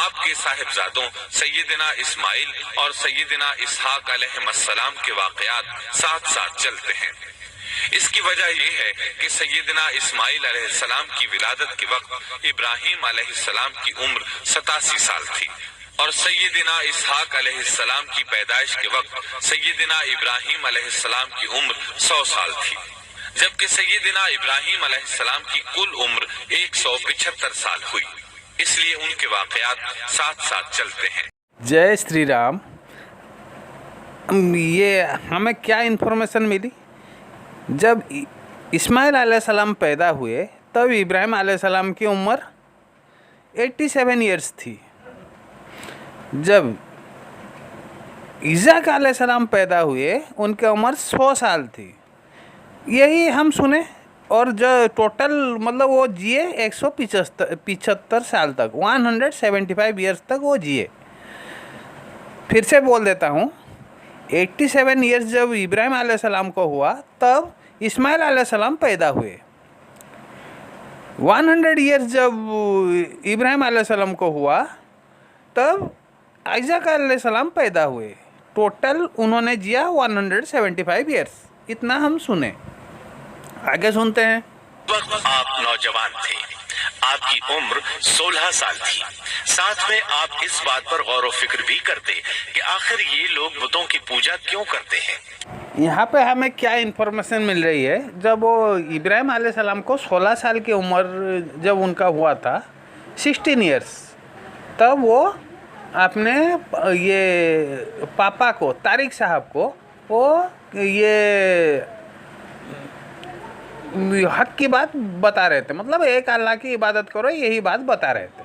आपके साहिबजादों सैयदना इस्माइल और सैयदना इसहाक अलैहिस्सलाम के वाक़यात साथ साथ चलते हैं। इसकी वजह यह है कि सैयदना इस्माइल अलैहिस्सलाम की विलादत के वक्त इब्राहीम अलैहिस्सलाम की उम्र 87 साल थी और सैयदना इसहाक अलैहिस्सलाम की पैदाइश के वक्त सैयदना इब्राहीम अलैहिस्सलाम की उम्र 100 साल थी, जबकि सैयदना इब्राहीम अलैहिस्सलाम की कुल उम्र 175 साल हुई। इसलिए उनके वाक़यात साथ साथ चलते हैं। जय श्री राम। ये हमें क्या इन्फॉर्मेशन मिली? जब इस्माइल अलैहिस्सलाम पैदा हुए तब इब्राहीम अलैहिस्सलाम की उम्र 87 ईयर्स थी। जब इज़ाक अलैहिस्सलाम पैदा हुए उनकी उम्र 100 साल थी। यही हम सुने। और जो टोटल मतलब वो जिए 175 साल तक, 175 ईयर्स तक वो जिए। फिर से बोल देता हूँ, 87 ईयर्स जब इब्राहीम अलैहिस्सलाम को हुआ तब इस्माइल अलैहिस्सलाम पैदा हुए। 100 ईयर्स जब इब्राहीम अलैहिस्सलाम को हुआ तब इज़ाक अलैहिस्सलाम पैदा हुए। टोटल उन्होंने जिया 175 ईयर्स। इतना हम सुने। आगे सुनते हैं। वक्त आप नौजवान थे, आपकी उम्र 16 साल थी। साथ में आप इस बात पर गौर व फिक्र भी करते कि आखिर ये लोग बुतों की पूजा क्यों करते हैं। यहाँ पे हमें क्या इन्फॉर्मेशन मिल रही है? जब वो इब्राहीम अलैहिस्सलाम को 16 साल की उम्र जब उनका हुआ था, 16 ईयर्स, तब वो अपने ये पापा को, तारिक साहब को, वो ये हक की बात बता रहे थे। मतलब एक अल्लाह की इबादत करो, यही बात बता रहे थे।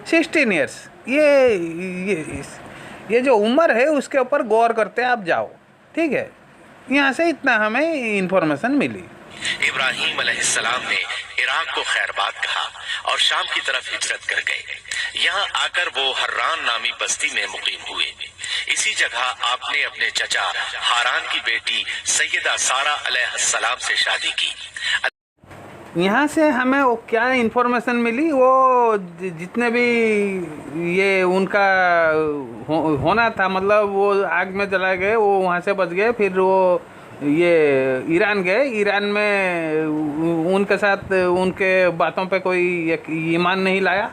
16 ईयर्स ये जो उम्र है उसके ऊपर गौर करते आप जाओ। ठीक है, यहाँ से इतना हमें इन्फॉर्मेशन मिली। इब्राहीम अलैहिस्सलाम ने इराक को खैरबाद कहा और शाम की तरफ हिजरत कर गए। यहाँ आकर वो हर्रान नामी बस्ती में मुकीम हुए। इसी जगह आपने अपने चचा हारान की बेटी सैयदा सारा अलैहिस्सलाम से शादी की। यहाँ से हमें वो क्या इन्फॉर्मेशन मिली, वो जितने भी ये उनका होना था, मतलब वो आग में जला गए, वो वहाँ से बच गए। फिर वो ये ईरान गए। ईरान में उनके साथ उनके बातों पे कोई ईमान नहीं लाया,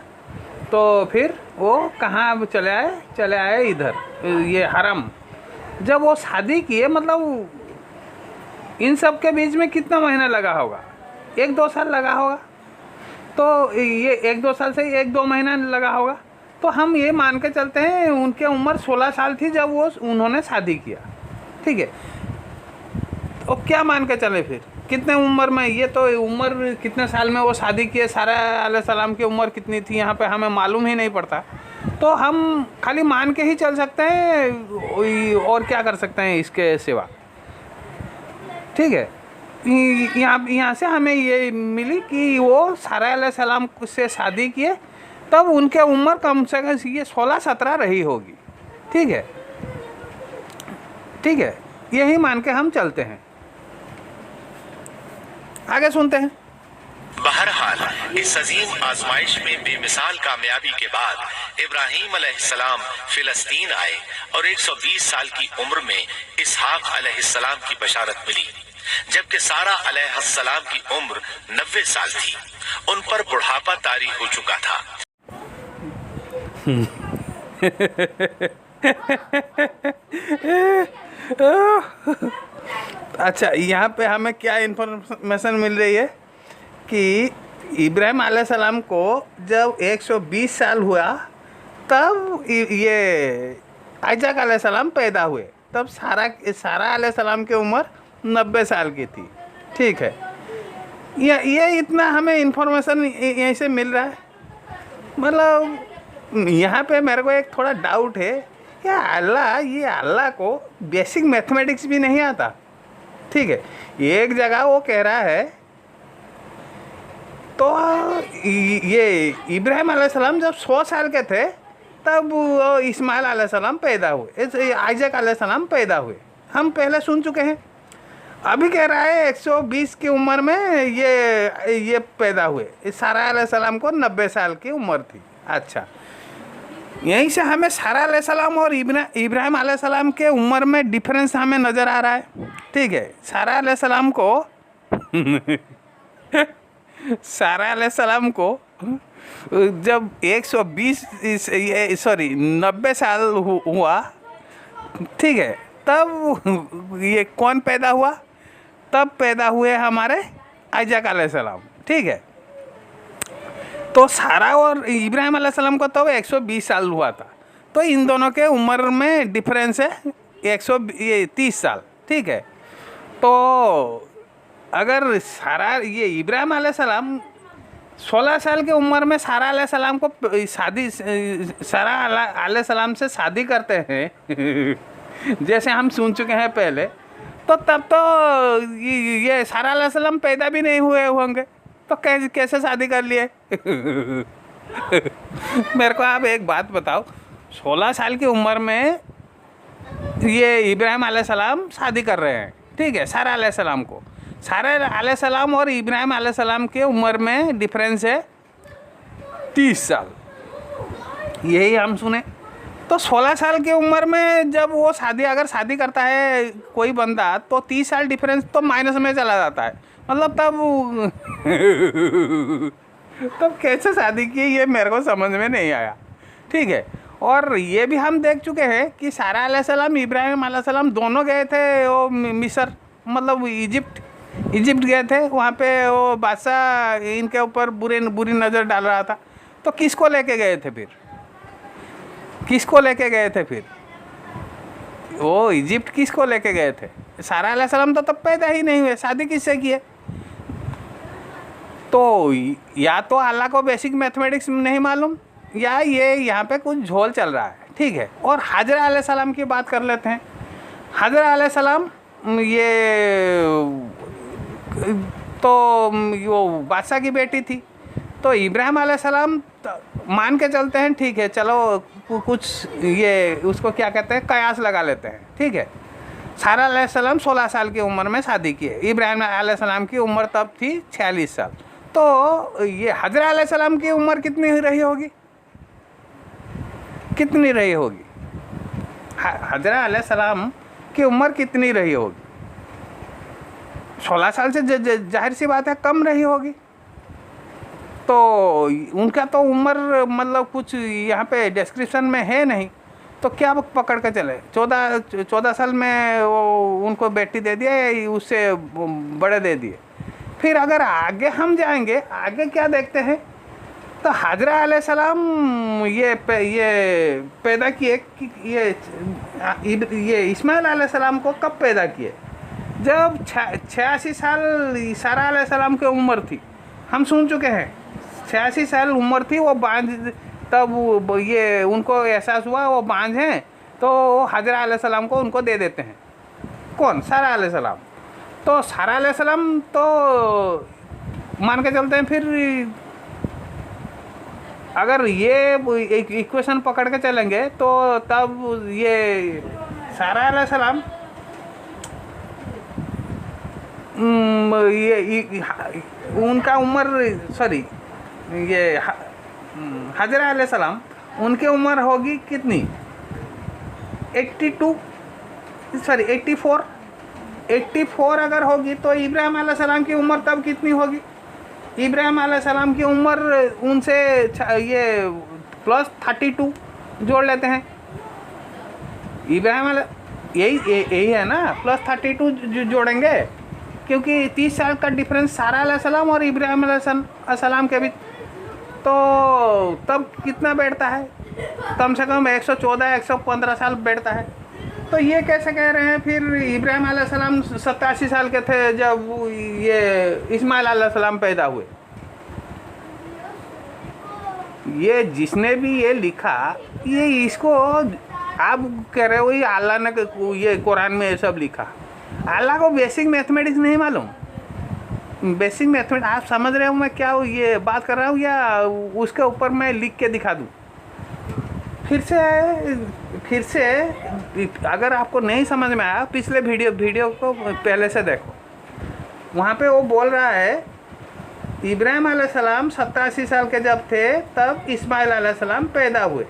तो फिर वो कहाँ चले आए इधर ये हरम। जब वो शादी किए, मतलब इन सब के बीच में कितना महीना लगा होगा? 1-2 साल लगा होगा। तो ये 1-2 साल से 1-2 महीना लगा होगा। तो हम ये मान के चलते हैं उनकी उम्र 16 साल थी जब उन्होंने शादी किया। ठीक है, तो क्या मान के चले फिर कितने उम्र में? ये तो उम्र कितने साल में वो शादी किए, सारा अलैहिस्सलाम की उम्र कितनी थी यहाँ पे हमें मालूम ही नहीं पड़ता। तो हम खाली मान के ही चल सकते हैं, और क्या कर सकते हैं इसके सिवा। ठीक है, यहाँ से हमें ये मिली कि वो सारा अलैहिस्सलाम से शादी किए तब उनके उम्र कम से कम ये 16-17 रही होगी। ठीक है, ठीक है, यही मान के हम चलते हैं। आगे सुनते हैं। बहरहाल इस अजीम आजमाइश में बेमिसाल कामयाबी के बाद इब्राहीम अलैहिस्सलाम फिलिस्तीन आए और 120 साल की उम्र में इसहाक अलैहिस्सलाम की बशारत मिली, जबकि सारा अलैहिस्सलाम की उम्र 90 साल थी। उन पर बुढ़ापा तारी हो चुका था। अच्छा, यहाँ पे हमें क्या इन्फॉर्मेशन मिल रही है कि इब्राहीम अलैहिस्सलाम को जब 120 साल हुआ तब ये इज़ाक अलैहिस्सलाम पैदा हुए। तब सारा अलैहिस्सलाम की उम्र 90 साल की थी। ठीक है, ये इतना हमें इन्फॉर्मेशन यहीं से मिल रहा है। मतलब यहाँ पे मेरे को एक थोड़ा डाउट है, क्या अल्लाह को बेसिक मैथमेटिक्स भी नहीं आता? ठीक है, एक जगह वो कह रहा है तो ये इब्राहीम अलैहिस्सलाम जब 100 साल के थे तब इस्माइल अलैहिस्सलाम पैदा हुए, इज़ाक अलैहिस्सलाम पैदा हुए। हम पहले सुन चुके हैं। अभी कह रहा है 120 की उम्र में ये पैदा हुए। सारा अलैहिस्सलाम को 90 साल की उम्र थी। अच्छा, यहीं से हमें सारा अलैहिस्सलाम और इब्राहिम अलैहिस्सलाम के उम्र में डिफरेंस हमें नज़र आ रहा है। ठीक है, सारा अलैहिस्सलाम को सारा अलैहिस्सलाम को जब 120 सॉरी 90 साल हुआ, ठीक है, तब ये कौन पैदा हुआ? तब पैदा हुए हमारे आइजक अलैहिस्सलाम। ठीक है, तो सारा और इब्राहिम अलैहिस्सलाम को तो 120 साल हुआ था, तो इन दोनों के उम्र में डिफरेंस है 130 साल। ठीक है, तो अगर सारा ये इब्राहिम अलैहिस्सलाम 16 साल की उम्र में सारा अलैहिस्सलाम को सारा अलैहिस्सलाम से शादी करते हैं जैसे हम सुन चुके हैं पहले, तो तब तो ये सारा अलैहिस्सलाम पैदा भी नहीं हुए होंगे, तो कैसे शादी कर लिए? मेरे को आप एक बात बताओ, 16 साल की उम्र में ये इब्राहिम अलैहिस्सलाम शादी कर रहे हैं, ठीक है, सारा अलैहिस्सलाम को। सारा अलैहिस्सलाम और इब्राहिम अलैहिस्सलाम के उम्र में डिफरेंस है 30 साल, यही हम सुने। तो 16 साल की उम्र में जब वो अगर शादी करता है कोई बंदा, तो 30 साल डिफरेंस तो माइनस में चला जाता है, मतलब तब कैसे शादी की ये मेरे को समझ में नहीं आया। ठीक है, और ये भी हम देख चुके हैं कि सारा अलैहिस्सलाम इब्राहिम अलैहिस्सलाम दोनों गए थे वो मिस्र, मतलब इजिप्ट गए थे। वहाँ पे वो बादशाह इनके ऊपर बुरी नज़र डाल रहा था, तो किसको लेके गए थे फिर? किसको लेके गए थे फिर? वो इजिप्ट किसको लेके गए थे? सारा अलैहिस्सलाम तो तब पैदा ही नहीं हुए, शादी किससे किए? तो या तो अल्लाह को बेसिक मैथमेटिक्स नहीं मालूम, या ये यहाँ पे कुछ झोल चल रहा है। ठीक है, और हाजरा अलैहिस्सलाम की बात कर लेते हैं। हाजरा अलैहिस्सलाम ये तो वो बादशाह की बेटी थी, तो इब्राहिम अलैहिस्सलाम मान के चलते हैं, ठीक है, चलो कुछ ये उसको क्या कहते हैं, कयास लगा लेते हैं। ठीक है, सारा अलैहिस्सलाम 16 साल की उम्र में शादी की है, इब्राहिम अलैहिस्सलाम की उम्र तब थी 46 साल, तो ये हजरा अलैहिस्सलाम की उम्र कितनी रही होगी? कितनी रही होगी? हजरा अलैहिस्सलाम की उम्र कितनी रही होगी? 16 साल से जाहिर सी बात है कम रही होगी। तो उनका तो उम्र मतलब कुछ यहाँ पे डिस्क्रिप्शन में है नहीं, तो क्या पकड़ के चले? 14 साल में वो उनको बेटी दे दिया या उससे बड़े दे दिए। फिर अगर आगे हम जाएंगे, आगे क्या देखते हैं, तो हाजरा अलैहिस्सलाम ये पैदा किए, ये इस्माइल अलैहिस्सलाम को कब पैदा किए? जब 86 साल सारा अलैहिस्सलाम की उम्र थी। हम सुन चुके हैं 86 साल उम्र थी, वो बांझ, तब ये उनको एहसास हुआ वो बांझ हैं, तो हाजरा अलैहिस्सलाम को उनको दे देते हैं। कौन? सारा अलैहिस्सलाम। तो सारा अलैहिस्सलाम तो मान के चलते हैं, फिर अगर ये एक इक्वेशन पकड़ के चलेंगे, तो तब ये सारा अलैहिस्सलाम ये उनका उम्र, सॉरी, ये हाजरा अलैहिस्सलाम उनकी उम्र होगी कितनी? 84 अगर होगी, तो इब्राहिम अलैहिस्सलाम की उम्र तब कितनी होगी? इब्राहिम अलैहिस्सलाम की उम्र उनसे ये +32 जोड़ लेते हैं। इब्राहिम यही है ना, +32 जोड़ेंगे, क्योंकि 30 साल का डिफरेंस सारा अलैहिस्सलाम और इब्राहिम अलैहिस्सलाम के बीच, तो तब कितना बैठता है? कम से कम 114-115 साल बैठता है। तो ये कैसे कह रहे हैं फिर इब्राहिम अलैहिस्सलाम 87 साल के थे जब ये इस्माइल अलैहिस्सलाम पैदा हुए? ये जिसने भी ये लिखा, ये इसको आप कह रहे हो ये अल्लाह ने ये कुरान में ये सब लिखा। अल्लाह को बेसिक मैथमेटिक्स नहीं मालूम? बेसिक मैथमेटिक्स आप समझ रहे हो मैं क्या ये बात कर रहा हूँ, या उसके ऊपर मैं लिख के दिखा दूँ? फिर से अगर आपको नहीं समझ में आया, पिछले वीडियो को पहले से देखो। वहाँ पे वो बोल रहा है इब्राहिम अलैहिस्सलाम 87 साल के जब थे, तब इस्माइल अलैहिस्सलाम पैदा हुए।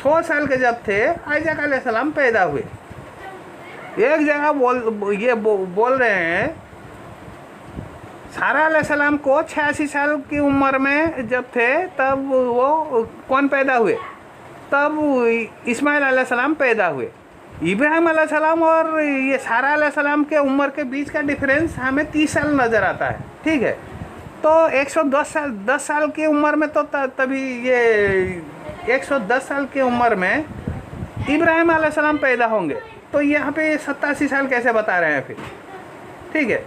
100 साल के जब थे आइज़ाक अलैहिस्सलाम पैदा हुए। एक जगह बोल रहे हैं सारा अलैहिस्सलाम को 86 साल की उम्र में जब थे तब वो कौन पैदा हुए, तब इस्माइल अलैहिस्सलाम पैदा हुए। इब्राहिम अलैहिस्सलाम और ये सारा अलैहिस्सलाम के उम्र के बीच का डिफरेंस हमें 30 साल नज़र आता है, ठीक है। तो 10 साल की उम्र में तो तभी ये 110 साल की उम्र में इब्राहिम अलैहिस्सलाम पैदा होंगे। तो यहाँ पे 87 साल कैसे बता रहे हैं फिर, ठीक है।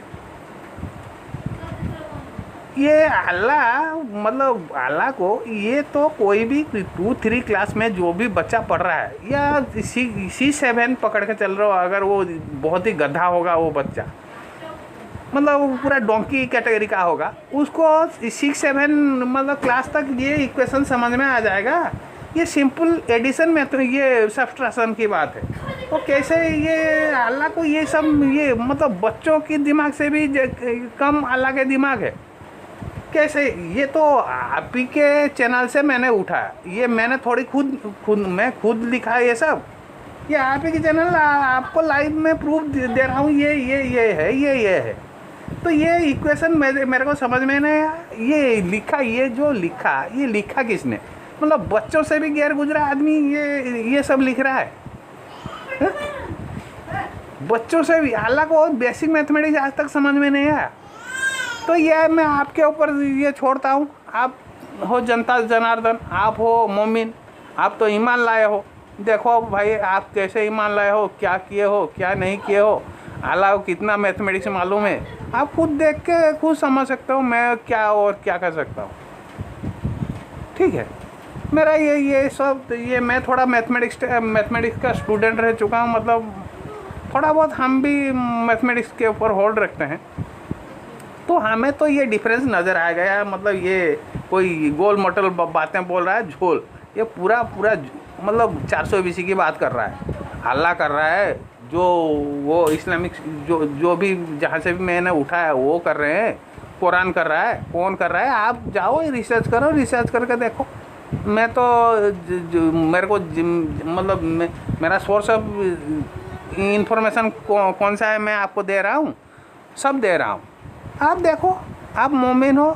ये अल्लाह मतलब अल्लाह को ये तो कोई भी 2-3 क्लास में जो भी बच्चा पढ़ रहा है या C7 पकड़ के चल रहा हो, अगर वो बहुत ही गधा होगा वो बच्चा, मतलब वो पूरा डोंकी कैटेगरी का होगा, उसको 6-7 मतलब क्लास तक ये इक्वेशन समझ में आ जाएगा। ये सिंपल एडिशन में तो ये सब्ट्रैक्शन की बात है। तो कैसे ये अल्लाह को ये सब ये मतलब बच्चों की दिमाग से भी कम अल्लाह के दिमाग है कैसे? ये तो आप ही के चैनल से मैंने उठाया, ये मैंने थोड़ी खुद लिखा ये सब, ये आप ही के चैनल आपको लाइव में प्रूफ दे रहा हूँ। ये है तो ये इक्वेशन मेरे को समझ में नहीं आया। ये लिखा किसने? मतलब बच्चों से भी गैर गुजरा आदमी ये सब लिख रहा है, हा? बच्चों से भी अल्लाह को बेसिक मैथमेटिक्स आज तक समझ में नहीं आया। तो ये मैं आपके ऊपर ये छोड़ता हूँ। आप हो जनता जनार्दन, आप हो मोमिन, आप तो ईमान लाए हो। देखो भाई आप कैसे ईमान लाए हो, क्या किए हो, क्या नहीं किए हो, अल्लाह को कितना मैथमेटिक्स मालूम है, आप खुद देख के खुद समझ सकते हो मैं क्या और क्या कर सकता हूँ, ठीक है। मेरा ये सब ये मैं थोड़ा मैथमेटिक्स का स्टूडेंट रह चुका हूँ, मतलब थोड़ा बहुत हम भी मैथमेटिक्स के ऊपर होल्ड रखते हैं। तो हमें तो ये डिफरेंस नज़र आ गया, मतलब ये कोई गोल मोटल बातें बोल रहा है झोल, ये पूरा मतलब 420 की बात कर रहा है, अल्लाह कर रहा है, जो वो इस्लामिक जो भी जहाँ से भी मैंने उठाया वो कर रहे हैं, कुरान कर रहा है, कौन कर रहा है? आप जाओ रिसर्च करो, रिसर्च करके देखो। मैं तो मेरे को मतलब मेरा सोर्स ऑफ इंफॉर्मेशन कौन सा है मैं आपको दे रहा हूँ, सब दे रहा हूँ। आप देखो, आप मोमिन हो,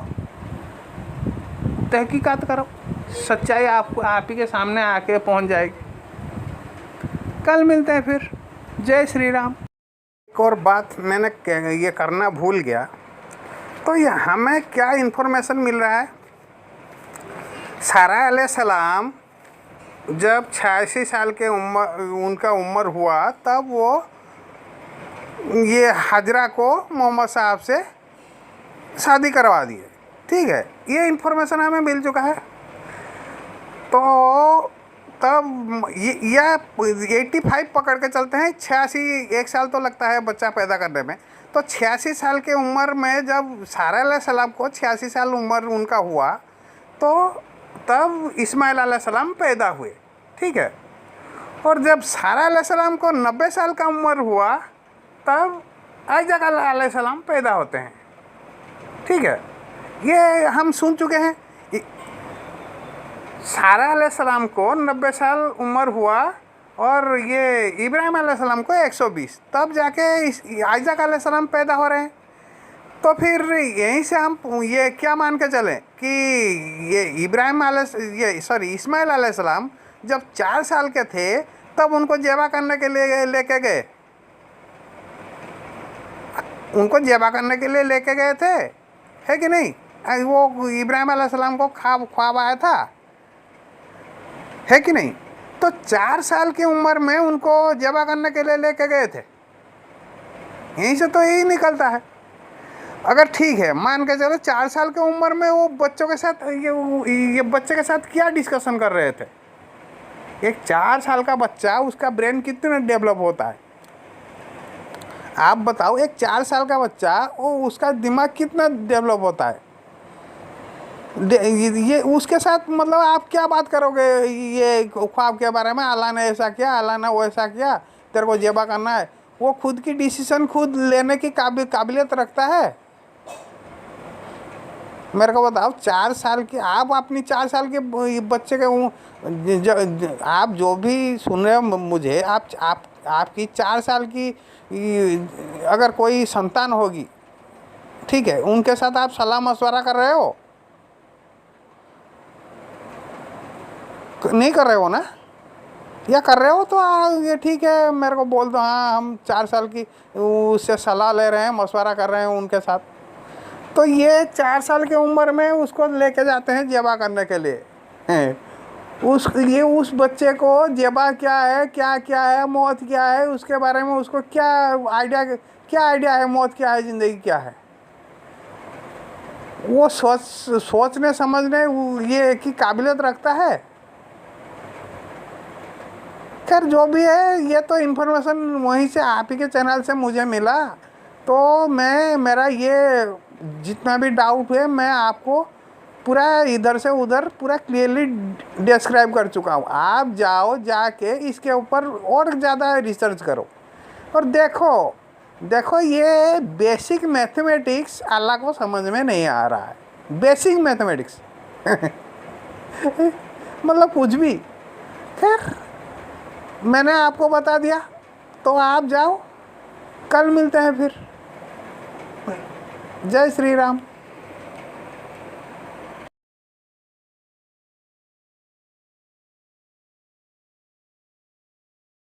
तहकीकात करो, सच्चाई आपको आप ही के सामने आके पहुंच जाएगी। कल मिलते हैं फिर। जय श्री राम। एक और बात मैंने ये करना भूल गया, तो ये हमें क्या इन्फॉर्मेशन मिल रहा है? सारा अलैहिस्सलाम जब 86 साल के उनका उम्र हुआ तब वो ये हाजरा को मोहम्मद साहब से शादी करवा दिए, ठीक है। ये इन्फॉर्मेशन हमें मिल चुका है। तो तब ये 85 पकड़ के चलते हैं, 86 1 साल तो लगता है बच्चा पैदा करने में। तो 86 साल की उम्र में जब सारा अलैहिस्सलाम को 86 साल उम्र उनका हुआ तो तब इस्माइल अलैहिस्सलाम पैदा हुए, ठीक है। और जब सारा अलैहिस्सलाम को 90 साल का उम्र हुआ तब आइज़ाक अलैहिस्सलाम पैदा होते हैं, ठीक है। ये हम सुन चुके हैं। सारा अलैहिस्सलाम को 90 साल उम्र हुआ और ये इब्राहिम अलैहिस्सलाम को 120, तब जाके आइज़ाक अलैहिस्सलाम पैदा हो रहे हैं। तो फिर यहीं से हम ये क्या मान के चलें कि ये इस्माइल अलैहिस्सलाम जब 4 साल के थे तब उनको ज़िबा करने के लिए लेके गए, उनको ज़िबा करने के लिए लेके गए थे, है कि नहीं? वो इब्राहिम अलैहिस्सलाम को ख्वाब आया था, है कि नहीं? तो 4 साल की उम्र में उनको ज़िबा करने के लिए लेके गए थे। यहीं से तो यही निकलता है। अगर ठीक है मान के चलो 4 साल की उम्र में वो बच्चों के साथ ये बच्चे के साथ क्या डिस्कशन कर रहे थे? एक 4 साल का बच्चा, उसका ब्रेन कितना डेवलप होता है आप बताओ? एक 4 साल का बच्चा वो उसका दिमाग कितना डेवलप होता है? ये उसके साथ मतलब आप क्या बात करोगे ये ख्वाब के बारे में? अल्लाह ने ऐसा किया, अल्लाह ने वैसा किया, तेरे को ज़िबा करना है। वो खुद की डिसीजन खुद लेने की काबिलियत रखता है? मेरे को बताओ, 4 साल की आप अपनी 4 साल के बच्चे के आप जो भी सुन रहे हो मुझे, आप आपकी 4 साल की अगर कोई संतान होगी, ठीक है, उनके साथ आप सलाह मशवरा कर रहे हो? नहीं कर रहे हो ना? या कर रहे हो तो ये ठीक है, मेरे को बोल दो, हाँ हम 4 साल की उससे सलाह ले रहे हैं, मशवरा कर रहे हैं उनके साथ। तो ये 4 साल की उम्र में उसको लेके जाते हैं जेबा करने के लिए हैं। उस बच्चे को जेबा क्या है, क्या क्या है, मौत क्या है, उसके बारे में उसको क्या आइडिया है, मौत क्या है, ज़िंदगी क्या है, वो सोचने समझने ये की काबिलियत रखता है? खैर जो भी है, ये तो इन्फॉर्मेशन वहीं से आप ही के चैनल से मुझे मिला, तो मेरा ये जितना भी डाउट है मैं आपको पूरा इधर से उधर पूरा क्लियरली डिस्क्राइब कर चुका हूँ। आप जाके इसके ऊपर और ज़्यादा रिसर्च करो और देखो ये बेसिक मैथमेटिक्स अल्लाह को समझ में नहीं आ रहा है। बेसिक मैथमेटिक्स मतलब कुछ भी। खैर मैंने आपको बता दिया, तो आप जाओ, कल मिलते हैं फिर। जय श्री राम।